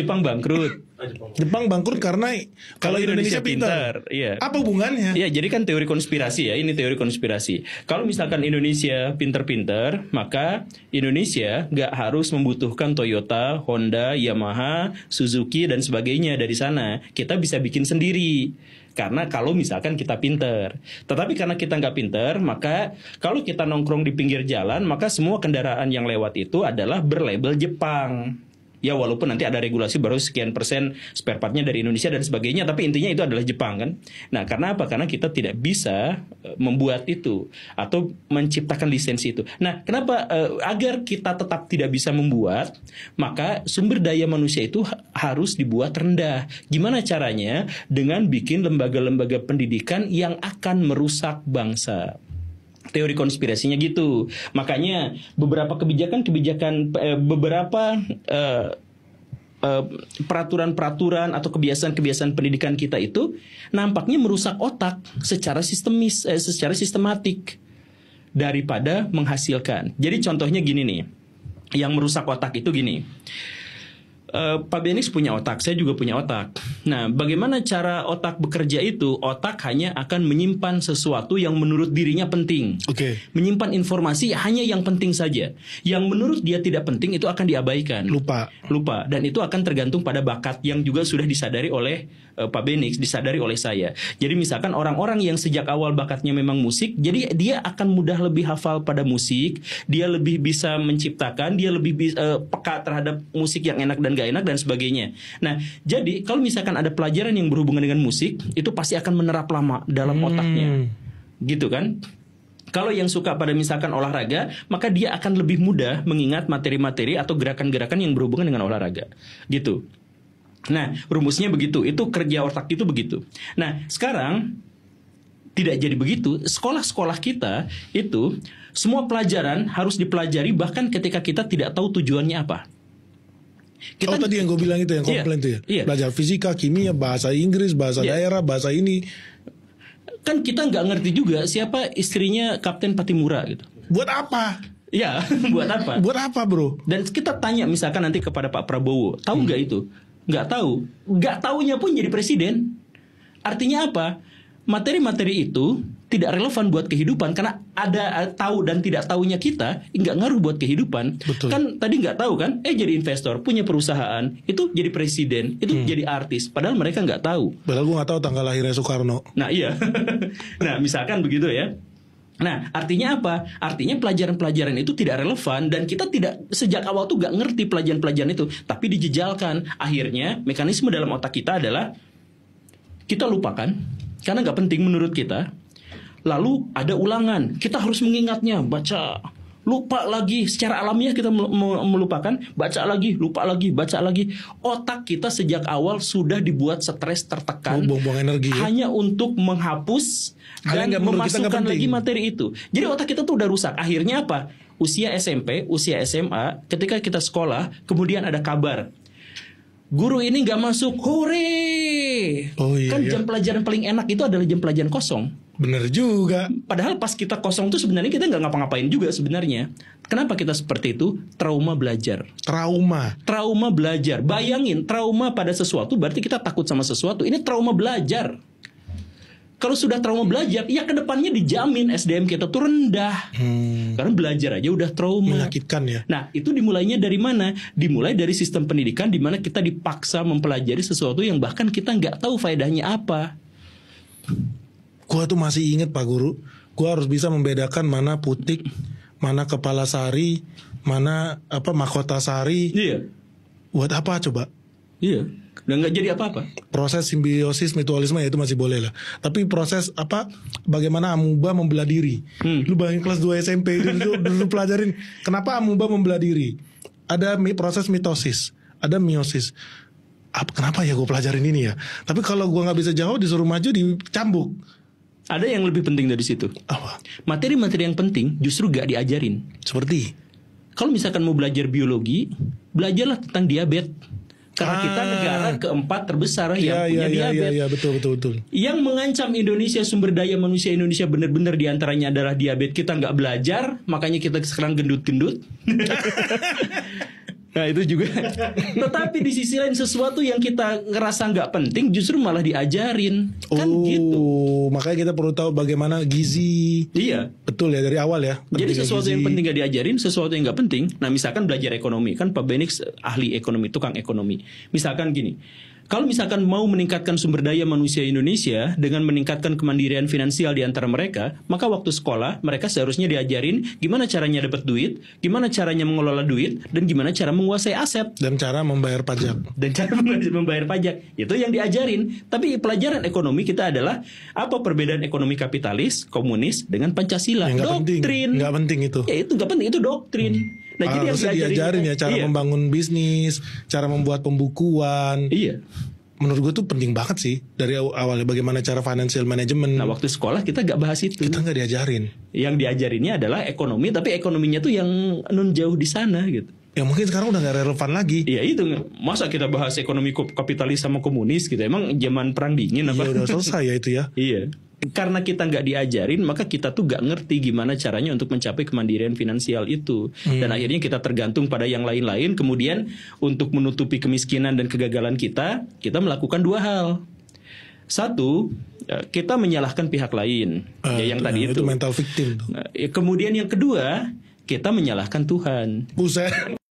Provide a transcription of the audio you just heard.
Jepang bangkrut. Jepang bangkrut karena kalau Indonesia pintar. Iya. Apa hubungannya? Ya, jadi kan teori konspirasi ya. Ini teori konspirasi. Kalau misalkan Indonesia pintar-pintar, maka Indonesia nggak harus membutuhkan Toyota, Honda, Yamaha, Suzuki dan sebagainya dari sana. Kita bisa bikin sendiri. Karena kalau misalkan kita pinter. Tetapi karena kita nggak pinter, maka kalau kita nongkrong di pinggir jalan, maka semua kendaraan yang lewat itu adalah berlabel Jepang. Ya walaupun nanti ada regulasi baru sekian persen spare partnya dari Indonesia dan sebagainya, tapi intinya itu adalah Jepang kan. Nah karena apa? Karena kita tidak bisa membuat itu atau menciptakan lisensi itu. Nah kenapa? Agar kita tetap tidak bisa membuat, maka sumber daya manusia itu harus dibuat rendah. Gimana caranya? Dengan bikin lembaga-lembaga pendidikan yang akan merusak bangsa. Teori konspirasinya gitu. Makanya beberapa kebijakan-kebijakan, beberapa peraturan-peraturan atau kebiasaan-kebiasaan pendidikan kita itu nampaknya merusak otak secara secara sistematik daripada menghasilkan. Jadi contohnya gini nih, yang merusak otak itu gini. Pak Benix punya otak, saya juga punya otak. Nah, bagaimana cara otak bekerja itu? Otak hanya akan menyimpan sesuatu yang menurut dirinya penting. Menyimpan informasi hanya yang penting saja. Yang menurut dia tidak penting itu akan diabaikan. Lupa. Dan itu akan tergantung pada bakat yang juga sudah disadari oleh Pak Benix, disadari oleh saya. Jadi misalkan orang-orang yang sejak awal bakatnya memang musik, jadi dia akan mudah lebih hafal pada musik, dia lebih bisa menciptakan, dia lebih peka terhadap musik yang enak dan gak enak dan sebagainya. Nah, jadi kalau misalkan ada pelajaran yang berhubungan dengan musik, itu pasti akan menerap lama dalam otaknya. Gitu kan? Kalau yang suka pada misalkan olahraga, maka dia akan lebih mudah mengingat materi-materi atau gerakan-gerakan yang berhubungan dengan olahraga. Gitu. Nah, rumusnya begitu. Itu kerja otak itu begitu. Nah, sekarang tidak jadi begitu. Sekolah-sekolah kita itu semua pelajaran harus dipelajari bahkan ketika kita tidak tahu tujuannya apa. Kita, tadi yang gue bilang itu yang komplain itu ya. Iya. Belajar fisika, kimia, bahasa Inggris, bahasa daerah, bahasa ini. Kan kita nggak ngerti juga siapa istrinya Kapten Patimura gitu. Buat apa? Ya, buat apa? Buat apa, bro? Dan kita tanya misalkan nanti kepada Pak Prabowo, tahu nggak itu? Nggak tahu. Nggak taunya pun jadi presiden. Artinya apa? Materi-materi itu tidak relevan buat kehidupan karena ada tahu dan tidak tahunya kita nggak ngaruh buat kehidupan. Betul. Kan tadi nggak tahu kan? Jadi investor, punya perusahaan, itu jadi presiden, itu jadi artis. Padahal mereka nggak tahu. Padahal gue nggak tahu tanggal lahirnya Soekarno. Nah iya. Nah misalkan begitu ya. Nah artinya apa? Artinya pelajaran-pelajaran itu tidak relevan dan kita tidak sejak awal tuh nggak ngerti pelajaran-pelajaran itu, tapi dijejalkan. Akhirnya mekanisme dalam otak kita adalah kita lupakan karena nggak penting menurut kita. Lalu ada ulangan, kita harus mengingatnya, baca, lupa lagi, secara alamiah kita melupakan, baca lagi, lupa lagi, baca lagi. Otak kita sejak awal sudah dibuat stres, tertekan, buang-buang energi hanya untuk menghapus dan memasukkan lagi materi itu. Jadi otak kita tuh udah rusak. Akhirnya apa? Usia SMP, usia SMA, ketika kita sekolah, kemudian ada kabar, guru ini nggak masuk, hore! Kan jam pelajaran paling enak itu adalah jam pelajaran kosong. Bener juga. Padahal pas kita kosong tuh sebenarnya kita nggak ngapa-ngapain juga sebenarnya. Kenapa kita seperti itu? Trauma belajar. Trauma belajar. Bayangin trauma pada sesuatu berarti kita takut sama sesuatu. Ini trauma belajar. Kalau sudah trauma belajar, ya kedepannya dijamin SDM kita tuh rendah. Karena belajar aja udah trauma. Menyakitkan ya. Nah itu dimulainya dari mana? Dimulai dari sistem pendidikan di mana kita dipaksa mempelajari sesuatu yang bahkan kita nggak tahu faedahnya apa. Gua tuh masih inget Pak Guru, gua harus bisa membedakan mana putik, mana kepala sari, mana mahkota sari. Iya. Buat apa coba? Iya. Dan nggak jadi apa-apa. Proses simbiosis mutualisme ya itu masih boleh lah. Tapi proses bagaimana amuba membelah diri. Lu bayangin kelas 2 SMP dulu pelajarin kenapa amuba membelah diri. Ada proses mitosis, ada meiosis. Kenapa ya gue pelajarin ini ya? Tapi kalau gue nggak bisa jawab disuruh maju dicambuk. Ada yang lebih penting dari situ. Apa? Materi-materi yang penting justru gak diajarin. Seperti? Kalau misalkan mau belajar biologi, belajarlah tentang diabetes. Karena kita negara keempat terbesar yang punya diabetes. Iya, betul. Yang mengancam Indonesia, sumber daya manusia Indonesia benar-benar diantaranya adalah diabetes. Kita nggak belajar, makanya kita sekarang gendut-gendut. Nah itu juga. Tetapi di sisi lain sesuatu yang kita ngerasa nggak penting justru malah diajarin. Kan gitu. Makanya kita perlu tahu bagaimana gizi. Iya. Betul ya dari awal ya. Jadi pentingnya sesuatu gizi. yang penting gak diajarin, sesuatu yang nggak penting. Nah misalkan belajar ekonomi, kan Pak Benix ahli ekonomi, tukang ekonomi. Misalkan gini, kalau misalkan mau meningkatkan sumber daya manusia Indonesia dengan meningkatkan kemandirian finansial di antara mereka, maka waktu sekolah mereka seharusnya diajarin gimana caranya dapat duit, gimana caranya mengelola duit, dan gimana cara menguasai aset. Dan cara membayar pajak. Dan cara membayar pajak. Itu yang diajarin. Tapi pelajaran ekonomi kita adalah apa perbedaan ekonomi kapitalis, komunis dengan Pancasila. Ya, Doktrin. Nggak penting itu. Ya itu nggak penting, itu doktrin. Nah, jadi yang diajarin ya cara iya. membangun bisnis, cara membuat pembukuan. Iya. Menurut gue tuh penting banget sih dari awalnya bagaimana cara financial management. Nah, waktu sekolah kita nggak bahas itu. Kita nggak diajarin. Yang diajarinnya adalah ekonomi, tapi ekonominya tuh yang nun jauh di sana gitu. Ya mungkin sekarang udah nggak relevan lagi. Iya itu, masa kita bahas ekonomi kapitalis sama komunis gitu. Emang zaman perang dingin apa? Iya udah selesai ya itu ya. Iya. Karena kita nggak diajarin, maka kita tuh nggak ngerti gimana caranya untuk mencapai kemandirian finansial itu. Dan akhirnya kita tergantung pada yang lain-lain. Kemudian untuk menutupi kemiskinan dan kegagalan kita melakukan dua hal. Satu, kita menyalahkan pihak lain. Ya, yang tadi itu. Itu mental victim tuh. Kemudian yang kedua, kita menyalahkan Tuhan. Buset.